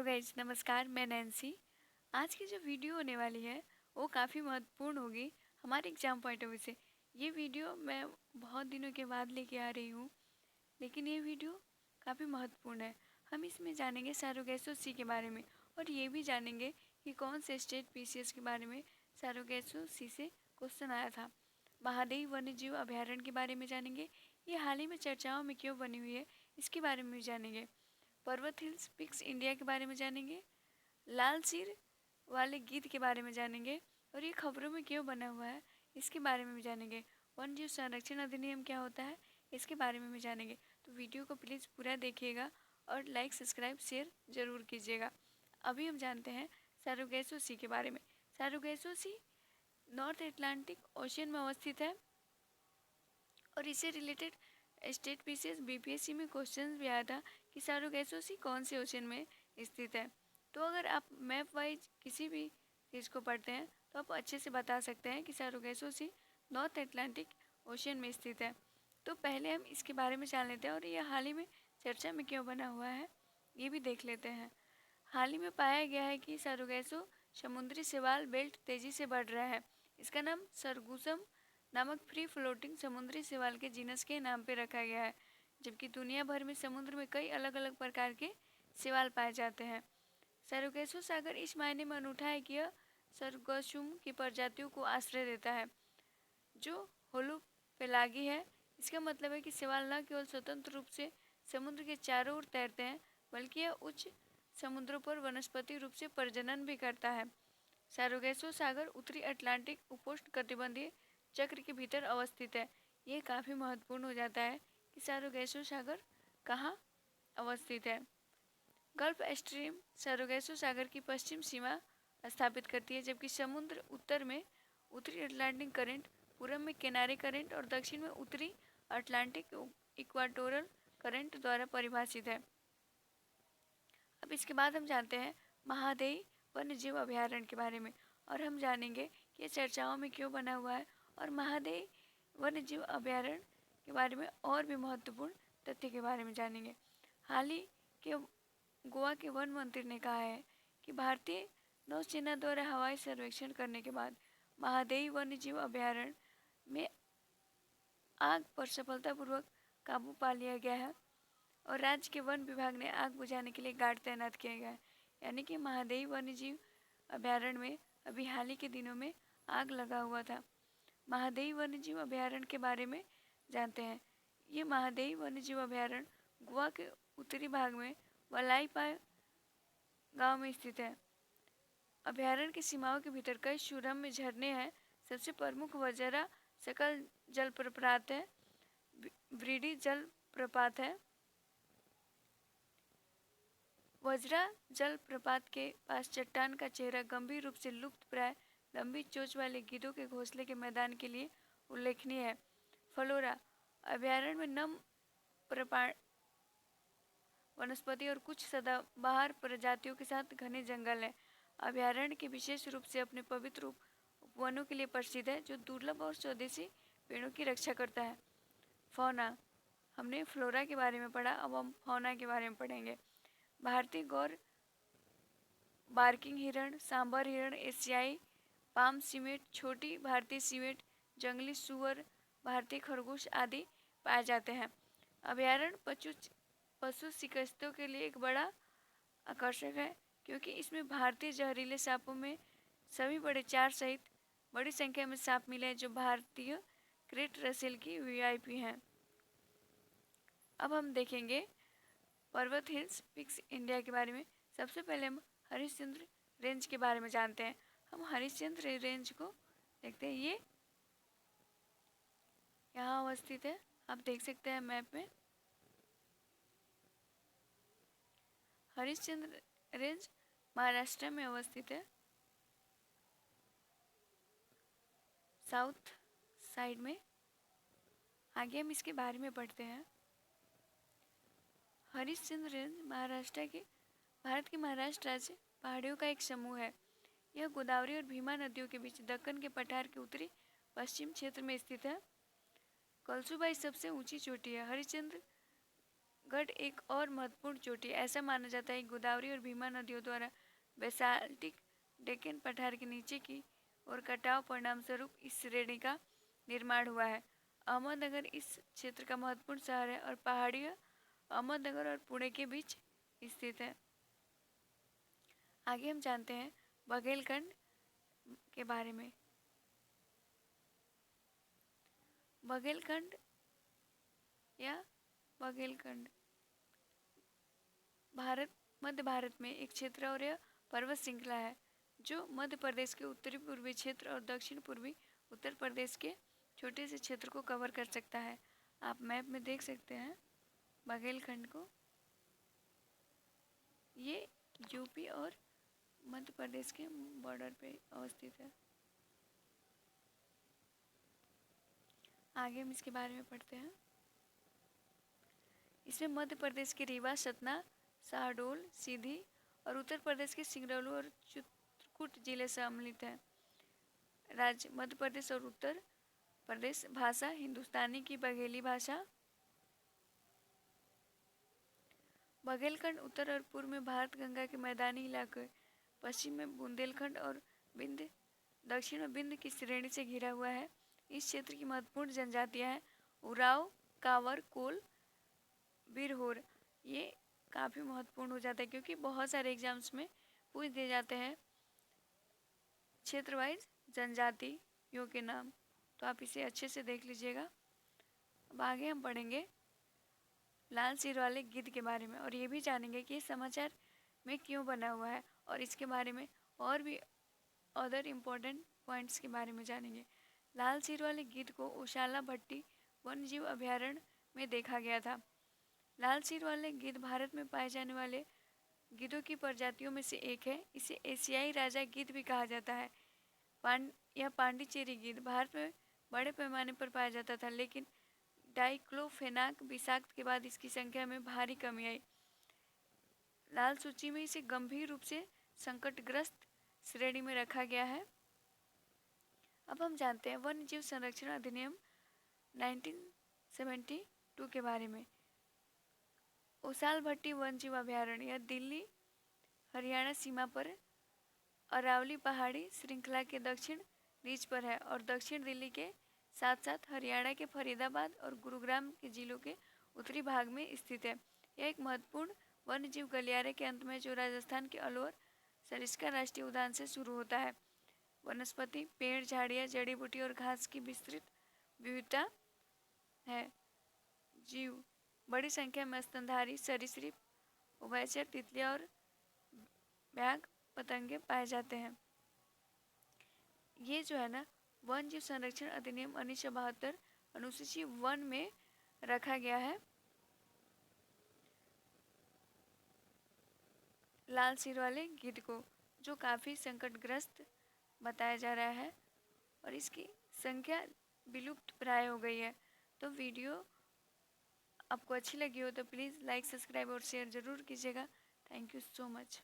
Guys, नमस्कार। मैं Nancy. आज की जो वीडियो होने वाली है वो काफ़ी महत्वपूर्ण होगी हमारे एग्ज़ाम पॉइंट ऑफ व्यू से। ये वीडियो मैं बहुत दिनों के बाद लेके आ रही हूँ, लेकिन ये वीडियो काफ़ी महत्वपूर्ण है। हम इसमें जानेंगे सैरोगेसो-सी के बारे में और ये भी जानेंगे कि कौन से स्टेट पीसीएस के बारे में सैरोगेसो-सी से क्वेश्चन आया था। महादेवी वन्यजीव अभयारण्य के बारे में जानेंगे, ये हाल ही में चर्चाओं में क्यों बनी हुई है इसके बारे में भी जानेंगे। पर्वत हिल्स पिक्स इंडिया के बारे में जानेंगे, लाल सिर वाले गीत के बारे में जानेंगे और ये खबरों में क्यों बना हुआ है इसके बारे में भी जानेंगे। वन्य जीव संरक्षण अधिनियम क्या होता है इसके बारे में भी जानेंगे। तो वीडियो को प्लीज़ पूरा देखिएगा और लाइक सब्सक्राइब शेयर ज़रूर कीजिएगा। अभी हम जानते हैं सैरोगेसो सी के बारे में। सैरोगेसो सी नॉर्थ अटलांटिक ओशियन में अवस्थित है और इससे रिलेटेड स्टेट पीसीएस बीपीएससी में क्वेश्चन भी आया था कि सैरोगेसो सी कौन से ओशन में स्थित है। तो अगर आप मैप वाइज किसी भी चीज़ को पढ़ते हैं तो आप अच्छे से बता सकते हैं कि सैरोगेसो सी नॉर्थ अटलांटिक ओशन में स्थित है। तो पहले हम इसके बारे में जान लेते हैं और यह हाल ही में चर्चा में क्यों बना हुआ है ये भी देख लेते हैं। हाल ही में पाया गया है कि सैरोगेसो समुद्री शैवाल बेल्ट तेज़ी से बढ़ रहा है। इसका नाम सरगुसम नामक फ्री फ्लोटिंग समुद्री शैवाल के जीनस के नाम पर रखा गया है, जबकि दुनिया भर में समुद्र में कई अलग अलग प्रकार के शैवाल पाए जाते हैं। सैरोगेसो सागर इस मायने में अनूठा है कि यह सरगोसुम की प्रजातियों को आश्रय देता है जो होलोपेलागी है। इसका मतलब है कि शैवाल न केवल स्वतंत्र रूप से समुद्र के चारों ओर तैरते हैं, बल्कि यह उच्च समुद्रों पर वनस्पति रूप से प्रजनन भी करता है। सैरोगेसो सागर उत्तरी अटलांटिक उपोष्णकटिबंधीय चक्र के भीतर अवस्थित है। ये काफ़ी महत्वपूर्ण हो जाता है कि सैरोगेसो सागर कहाँ अवस्थित है। गल्फ स्ट्रीम सैरोगेसो सागर की पश्चिम सीमा स्थापित करती है, जबकि समुद्र उत्तर में उत्तरी अटलांटिक करंट, पूर्व में किनारे करंट और दक्षिण में उत्तरी अटलांटिक इक्वाटोरल करंट द्वारा परिभाषित है। अब इसके बाद हम जानते हैं महादेवी वन्यजीव अभयारण्य के बारे में और हम जानेंगे कि ये चर्चाओं में क्यों बना हुआ है और महादेवी वन्यजीव अभयारण्य के बारे में और भी महत्वपूर्ण तथ्य के बारे में जानेंगे। हाल ही के गोवा के वन मंत्री ने कहा है कि भारतीय नौसेना द्वारा हवाई सर्वेक्षण करने के बाद महादेवी वन्यजीव अभयारण्य में आग पर सफलतापूर्वक काबू पा लिया गया है और राज्य के वन विभाग ने आग बुझाने के लिए गार्ड तैनात किया गया है। यानी कि महादेवी वन्यजीव अभयारण्य में अभी हाल ही के दिनों में आग लगा हुआ था। महादेवी वन्यजीव अभयारण्य के बारे में जानते हैं। ये महादेवी वन्यजीव अभयारण्य गोवा के उत्तरी भाग में वलाईपाय गांव में स्थित है। अभयारण्य की सीमाओं के भीतर कई सुरम्य झरने हैं। सबसे प्रमुख वजरा सकल जलप्रपात है, व्रीडी जलप्रपात है। वज्रा जलप्रपात के पास चट्टान का चेहरा गंभीर रूप से लुप्त प्राय लंबी चोंच वाले गिद्धों के घोंसले के मैदान के लिए उल्लेखनीय है। फ्लोरा अभयारण्य में नम वनस्पति और कुछ सदाबहार प्रजातियों के साथ घने जंगल हैं। अभयारण्य के विशेष रूप से अपने पवित्र वनों के लिए प्रसिद्ध है, जो दुर्लभ और स्वदेशी पेड़ों की रक्षा करता है। फौना, हमने फ्लोरा के बारे में पढ़ा, अब हम फौना के बारे में पढ़ेंगे। भारतीय गौर बार्किंग हिरण, सांबर हिरण, एशियाई पाम सीमेट, छोटी भारतीय सीमेट, जंगली सुअर, भारतीय खरगोश आदि पाए जाते हैं। अभयारण्य पशु चिकित्सकों के लिए एक बड़ा आकर्षक है, क्योंकि इसमें भारतीय जहरीले सांपों में सभी बड़े 4 सहित बड़ी संख्या में सांप मिले हैं, जो भारतीय ग्रेट रसेल की वीआईपी हैं। अब हम देखेंगे पर्वत हिल्स पिक्स इंडिया के बारे में। सबसे पहले हम हरिश्चंद्र रेंज के बारे में जानते हैं। हम हरिश्चंद्र रेंज को देखते हैं। ये यहाँ अवस्थित है, आप देख सकते हैं मैप में। हरिश्चंद्र रेंज महाराष्ट्र में अवस्थित है, साउथ साइड में। आगे हम इसके बारे में पढ़ते हैं। हरिश्चंद्र रेंज भारत के महाराष्ट्र राज्य पहाड़ियों का एक समूह है। यह गोदावरी और भीमा नदियों के बीच दक्कन के पठार के उत्तरी पश्चिम क्षेत्र में स्थित है। कलसुबाई सबसे ऊंची चोटी है। हरिश्चंद्र गढ़ एक और महत्वपूर्ण चोटी है। ऐसा माना जाता है कि गोदावरी और भीमा नदियों द्वारा बेसाल्टिक डेक्कन पठार के नीचे की और कटाव परिणाम स्वरूप इस श्रेणी का निर्माण हुआ है। अहमदनगर इस क्षेत्र का महत्वपूर्ण शहर है और पहाड़ी अहमदनगर और पुणे के बीच स्थित है। आगे हम जानते हैं बघेलखंड के बारे में। बघेलखंड या बघेलखंड मध्य भारत में एक क्षेत्र और यह पर्वत श्रृंखला है जो मध्य प्रदेश के उत्तरी पूर्वी क्षेत्र और दक्षिण पूर्वी उत्तर प्रदेश के छोटे से क्षेत्र को कवर कर सकता है। आप मैप में देख सकते हैं बघेलखंड को। ये यूपी और मध्य प्रदेश के बॉर्डर पे अवस्थित है। आगे हम इसके बारे में पढ़ते हैं। इसमें मध्य प्रदेश के रीवा, सतना, शहडोल, सीधी और उत्तर प्रदेश के सिंगरौली और चित्रकूट जिले सम्मिलित हैं। राज्य मध्य प्रदेश और उत्तर प्रदेश। भाषा हिंदुस्तानी की बघेली भाषा। बघेलखंड उत्तर और पूर्व में भारत गंगा के मैदानी इलाके, पश्चिम में बुंदेलखंड और विंध्य, दक्षिण में विंध्य की श्रेणी से घिरा हुआ है। इस क्षेत्र की महत्वपूर्ण जनजातियां हैं उराव, कांवर, कोल, बिरहोर। ये काफ़ी महत्वपूर्ण हो जाता है क्योंकि बहुत सारे एग्जाम्स में पूछ दिए जाते हैं क्षेत्र वाइज जनजातियों के नाम, तो आप इसे अच्छे से देख लीजिएगा। अब आगे हम पढ़ेंगे लाल सिर वाले गिद्ध के बारे में और ये भी जानेंगे कि समाचार में क्यों बना हुआ है और इसके बारे में और भी अदर इम्पोर्टेंट पॉइंट्स के बारे में जानेंगे। लाल सिर वाले गिद्ध को उशाला भट्टी वन्यजीव अभयारण्य में देखा गया था। लाल सिर वाले गिद्ध भारत में पाए जाने वाले गिद्धों की प्रजातियों में से एक है। इसे एशियाई राजा गिद्ध भी कहा जाता है। पांडिचेरी गिद्ध भारत में बड़े पैमाने पर पाया जाता था, लेकिन डाइक्लोफेनाक विषाक्त के बाद इसकी संख्या में भारी कमी आई। लाल सूची में इसे गंभीर रूप से संकटग्रस्त श्रेणी में रखा गया है। अब हम जानते हैं वन्यजीव संरक्षण अधिनियम 1972 के बारे में। ओसाल भट्टी वन्यजीव अभयारण्य यह दिल्ली हरियाणा सीमा पर अरावली पहाड़ी श्रृंखला के दक्षिण रीच पर है और दक्षिण दिल्ली के साथ साथ हरियाणा के फरीदाबाद और गुरुग्राम के जिलों के उत्तरी भाग में स्थित है। यह एक महत्वपूर्ण वन्यजीव गलियारे के अंत में जो राजस्थान के अल्मोड़ा सरिस्का राष्ट्रीय उद्यान से शुरू होता है। वनस्पति, पेड़, झाड़ियाँ, जड़ी बूटी और घास की विस्तृत विविधता है। जीव बड़ी संख्या में स्तनधारी सरीसृप, उभयचर, तितलियाँ और बैग पतंगे पाए जाते हैं। ये जो है ना वन जीव संरक्षण अधिनियम 1972 अनुसूची 1 में रखा गया है लाल सिर वाले गिद्ध को, जो काफ़ी संकटग्रस्त बताया जा रहा है और इसकी संख्या विलुप्त प्राय हो गई है। तो वीडियो आपको अच्छी लगी हो तो प्लीज़ लाइक, सब्सक्राइब और शेयर ज़रूर कीजिएगा। Thank you so much.